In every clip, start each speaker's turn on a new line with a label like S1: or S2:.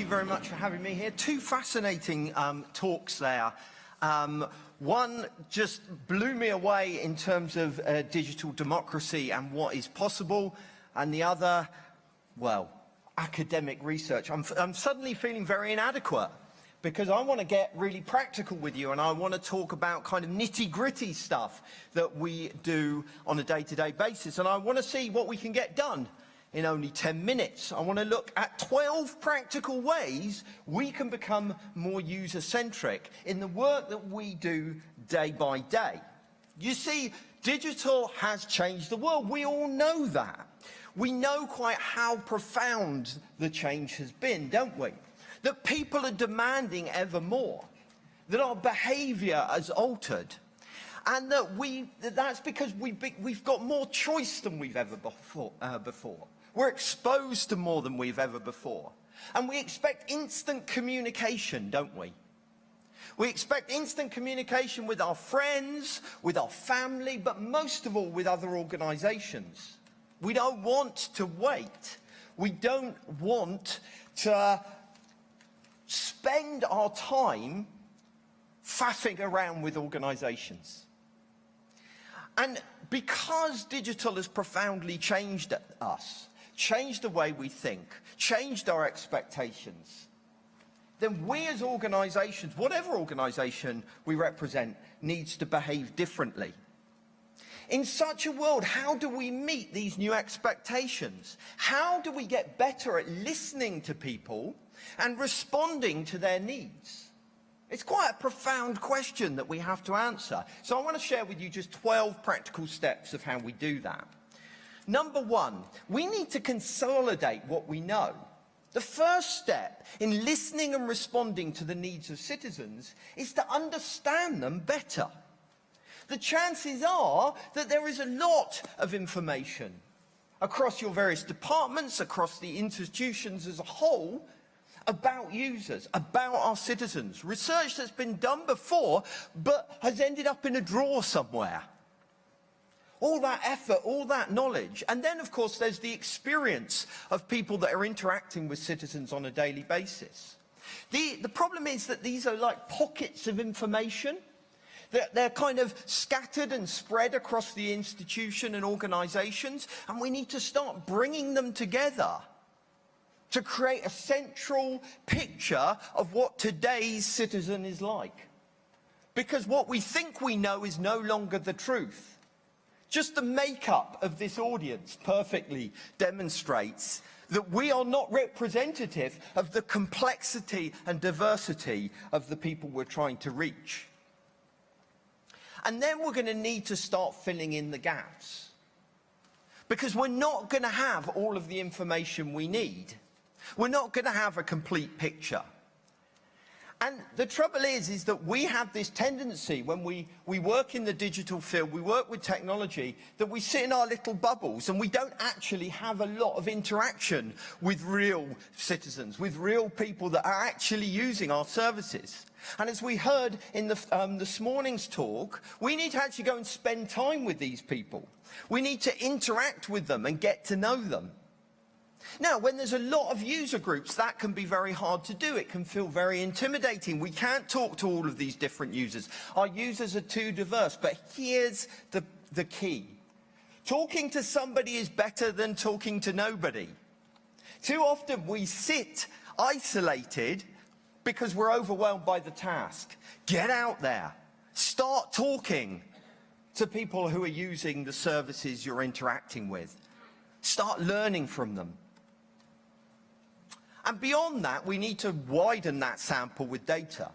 S1: very much for having me here. Two fascinating talks there. One just blew me away in terms of digital democracy and what is possible, and the other, well, academic research. I'm suddenly feeling very inadequate because I want to get really practical with you, and I want to talk about kind of nitty-gritty stuff that we do on a day-to-day basis, and I want to see what we can get done in only 10 minutes. I want to look at 12 practical ways we can become more user-centric in the work that we do day by day. You see, digital has changed the world. We all know that. We know quite how profound the change has been, don't we? That people are demanding ever more, that our behaviour has altered, and that that's because we've got more choice than we've ever before. We're exposed to more than we've ever before. And we expect instant communication, don't we? We expect instant communication with our friends, with our family, but most of all with other organisations. We don't want to wait. We don't want to spend our time faffing around with organisations. And because digital has profoundly changed us, changed the way we think, changed our expectations, then we as organisations, whatever organisation we represent, needs to behave differently. In such a world, how do we meet these new expectations? How do we get better at listening to people and responding to their needs? It's quite a profound question that we have to answer. So I want to share with you just 12 practical steps of how we do that. Number one, we need to consolidate what we know. The first step in listening and responding to the needs of citizens is to understand them better. The chances are that there is a lot of information across your various departments, across the institutions as a whole, about users, about our citizens. Research that's been done before, but has ended up in a drawer somewhere. All that effort, all that knowledge. And then, of course, there's the experience of people that are interacting with citizens on a daily basis. The problem is that these are like pockets of information. They're kind of scattered and spread across the institution and organisations, and we need to start bringing them together to create a central picture of what today's citizen is like. Because what we think we know is no longer the truth. Just the makeup of this audience perfectly demonstrates that we are not representative of the complexity and diversity of the people we're trying to reach. And then we're going to need to start filling in the gaps. Because we're not going to have all of the information we need. We're not going to have a complete picture. And the trouble is that we have this tendency when we work in the digital field, we work with technology, that we sit in our little bubbles and we don't actually have a lot of interaction with real citizens, with real people that are actually using our services. And as we heard in this morning's talk, we need to actually go and spend time with these people. We need to interact with them and get to know them. Now, when there's a lot of user groups, that can be very hard to do. It can feel very intimidating. We can't talk to all of these different users. Our users are too diverse. But here's the key. Talking to somebody is better than talking to nobody. Too often we sit isolated because we're overwhelmed by the task. Get out there. Start talking to people who are using the services you're interacting with. Start learning from them. And beyond that, we need to widen that sample with data.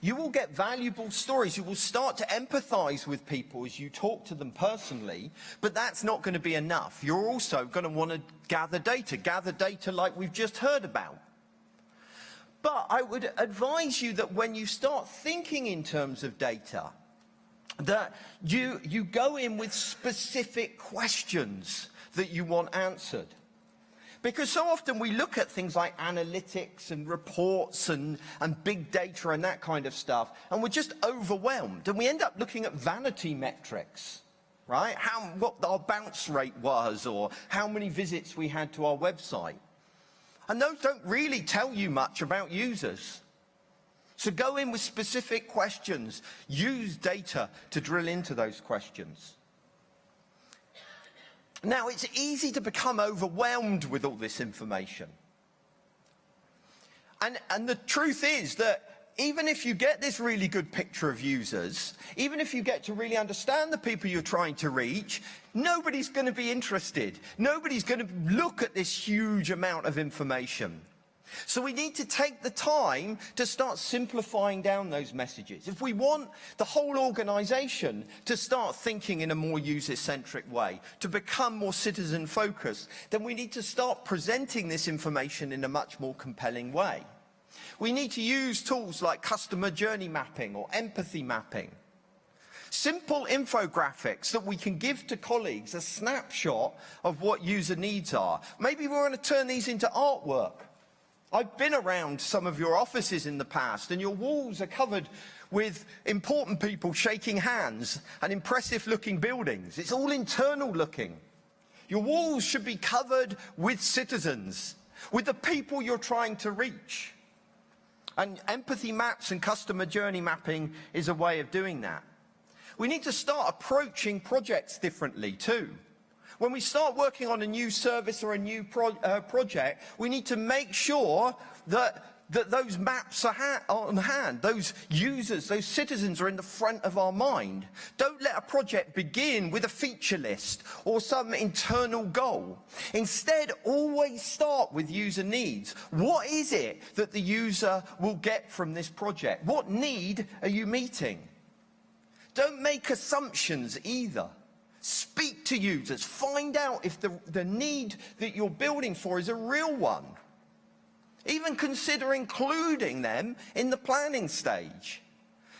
S1: You will get valuable stories. You will start to empathize with people as you talk to them personally, but that's not going to be enough. You're also going to want to gather data like we've just heard about. But I would advise you that when you start thinking in terms of data, that you go in with specific questions that you want answered. Because so often we look at things like analytics and reports and big data and that kind of stuff, and we're just overwhelmed. And we end up looking at vanity metrics, right? What our bounce rate was, or how many visits we had to our website. And those don't really tell you much about users. So go in with specific questions. Use data to drill into those questions. Now, it's easy to become overwhelmed with all this information. And the truth is that even if you get this really good picture of users, even if you get to really understand the people you're trying to reach, nobody's going to be interested. Nobody's going to look at this huge amount of information. So we need to take the time to start simplifying down those messages. If we want the whole organisation to start thinking in a more user-centric way, to become more citizen-focused, then we need to start presenting this information in a much more compelling way. We need to use tools like customer journey mapping or empathy mapping. Simple infographics that we can give to colleagues, a snapshot of what user needs are. Maybe we want to turn these into artwork. I've been around some of your offices in the past, and your walls are covered with important people shaking hands and impressive-looking buildings. It's all internal-looking. Your walls should be covered with citizens, with the people you're trying to reach. And empathy maps and customer journey mapping is a way of doing that. We need to start approaching projects differently too. When we start working on a new service or a new project, we need to make sure that those maps are on hand, those users, those citizens are in the front of our mind. Don't let a project begin with a feature list or some internal goal. Instead, always start with user needs. What is it that the user will get from this project? What need are you meeting? Don't make assumptions either. Speak to users. Find out if the need that you're building for is a real one. Even consider including them in the planning stage.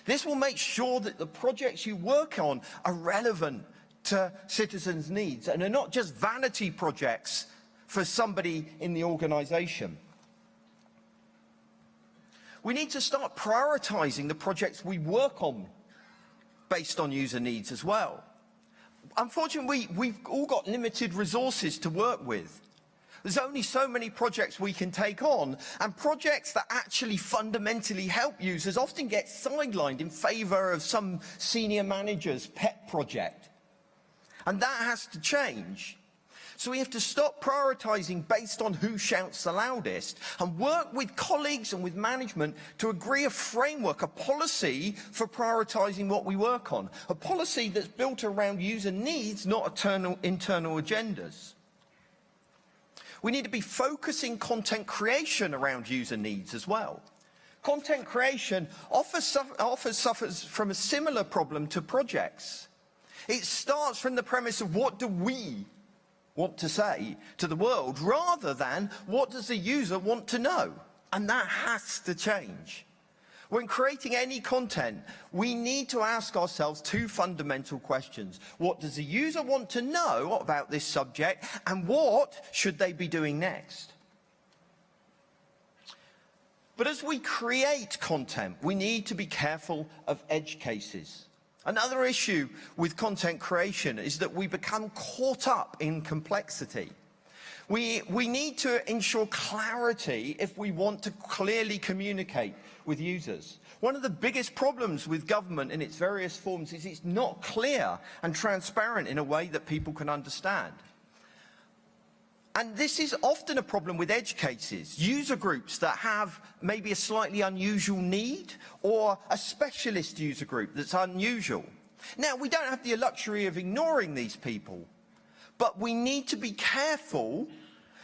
S1: This will make sure that the projects you work on are relevant to citizens' needs and are not just vanity projects for somebody in the organisation. We need to start prioritising the projects we work on based on user needs as well. Unfortunately, we've all got limited resources to work with. There's only so many projects we can take on, and projects that actually fundamentally help users often get sidelined in favour of some senior manager's pet project. And that has to change. So we have to stop prioritising based on who shouts the loudest and work with colleagues and with management to agree a framework, a policy for prioritising what we work on. A policy that's built around user needs, not internal agendas. We need to be focusing content creation around user needs as well. Content creation suffers from a similar problem to projects. It starts from the premise of what do we want to say to the world, rather than what does the user want to know. And that has to change. When creating any content, we need to ask ourselves two fundamental questions. What does the user want to know about this subject, and what should they be doing next? But as we create content, we need to be careful of edge cases. Another issue with content creation is that we become caught up in complexity. We need to ensure clarity if we want to clearly communicate with users. One of the biggest problems with government in its various forms is it's not clear and transparent in a way that people can understand. And this is often a problem with edge cases, user groups that have maybe a slightly unusual need, or a specialist user group that's unusual. Now, we don't have the luxury of ignoring these people, but we need to be careful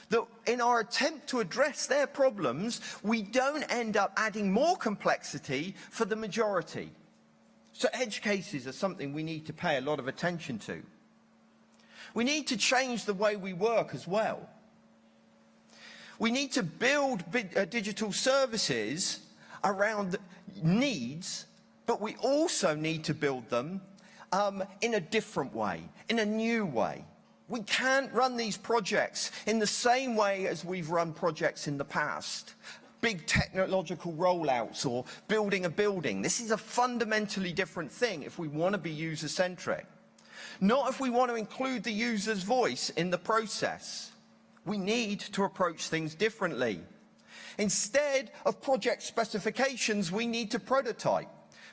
S1: that in our attempt to address their problems, we don't end up adding more complexity for the majority. So edge cases are something we need to pay a lot of attention to. We need to change the way we work as well. We need to build digital services around needs, but we also need to build them in a different way, in a new way. We can't run these projects in the same way as we've run projects in the past. Big technological rollouts or building a building. This is a fundamentally different thing if we want to be user-centric. Not if we want to include the user's voice in the process. We need to approach things differently. Instead of project specifications, we need to prototype.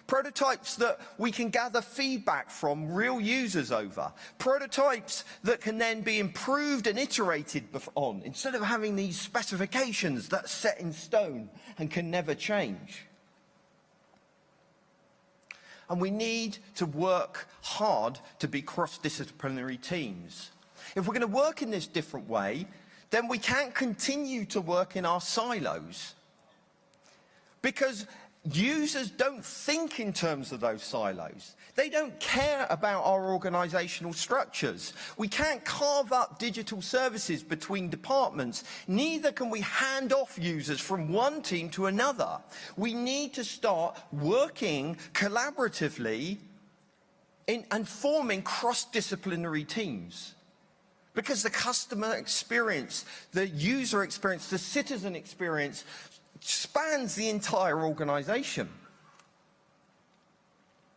S1: Prototypes that we can gather feedback from real users over. Prototypes that can then be improved and iterated on, instead of having these specifications that are set in stone and can never change. And we need to work hard to be cross-disciplinary teams. If we're going to work in this different way, then we can't continue to work in our silos. Because users don't think in terms of those silos. They don't care about our organizational structures. We can't carve up digital services between departments. Neither can we hand off users from one team to another. We need to start working collaboratively and forming cross-disciplinary teams. Because the customer experience, the user experience, the citizen experience spans the entire organization.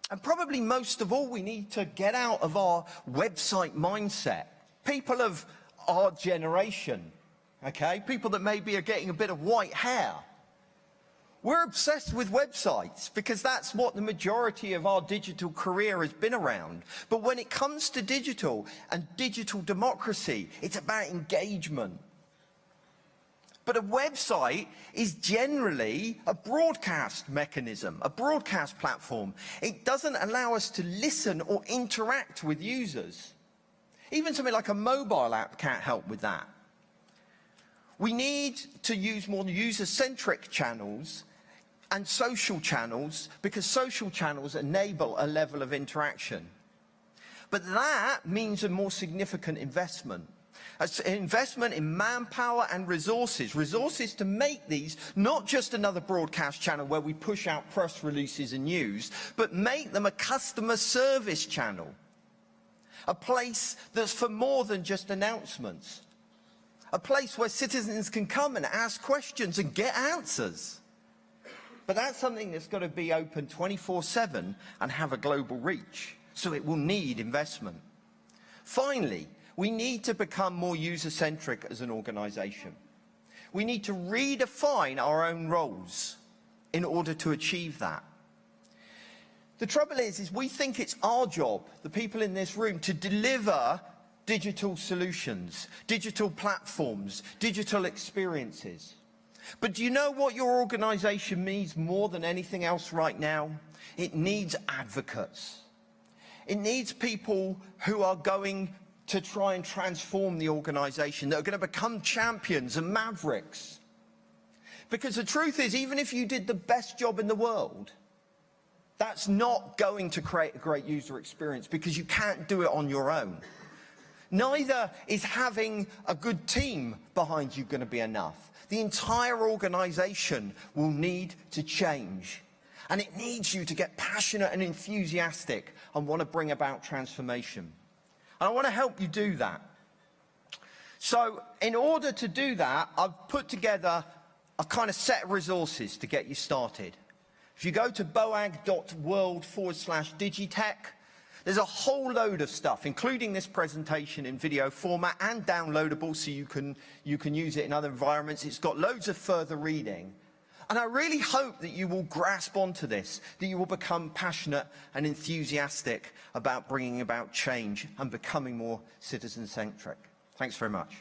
S1: And probably most of all, we need to get out of our website mindset. People of our generation, okay, people that maybe are getting a bit of white hair, we're obsessed with websites because that's what the majority of our digital career has been around. But when it comes to digital and digital democracy, it's about engagement. But a website is generally a broadcast mechanism, a broadcast platform. It doesn't allow us to listen or interact with users. Even something like a mobile app can't help with that. We need to use more user-centric channels and social channels, because social channels enable a level of interaction. But that means a more significant investment. An investment in manpower and resources to make these not just another broadcast channel where we push out press releases and news, but make them a customer service channel. A place that's for more than just announcements. A place where citizens can come and ask questions and get answers. But that's something that's got to be open 24/7 and have a global reach. So it will need investment. Finally, we need to become more user-centric as an organization. We need to redefine our own roles in order to achieve that. The trouble is we think it's our job, the people in this room, to deliver digital solutions, digital platforms, digital experiences. But do you know what your organization needs more than anything else right now? It needs advocates. It needs people who are going to try and transform the organization, that are going to become champions and mavericks. Because the truth is, even if you did the best job in the world, that's not going to create a great user experience, because you can't do it on your own. Neither is having a good team behind you going to be enough. The entire organization will need to change. And it needs you to get passionate and enthusiastic and want to bring about transformation. And I want to help you do that. So in order to do that, I've put together a kind of set of resources to get you started. If you go to boag.world/DIGITEC, there's a whole load of stuff, including this presentation in video format and downloadable, so you can use it in other environments. It's got loads of further reading. And I really hope that you will grasp onto this, that you will become passionate and enthusiastic about bringing about change and becoming more citizen-centric. Thanks very much.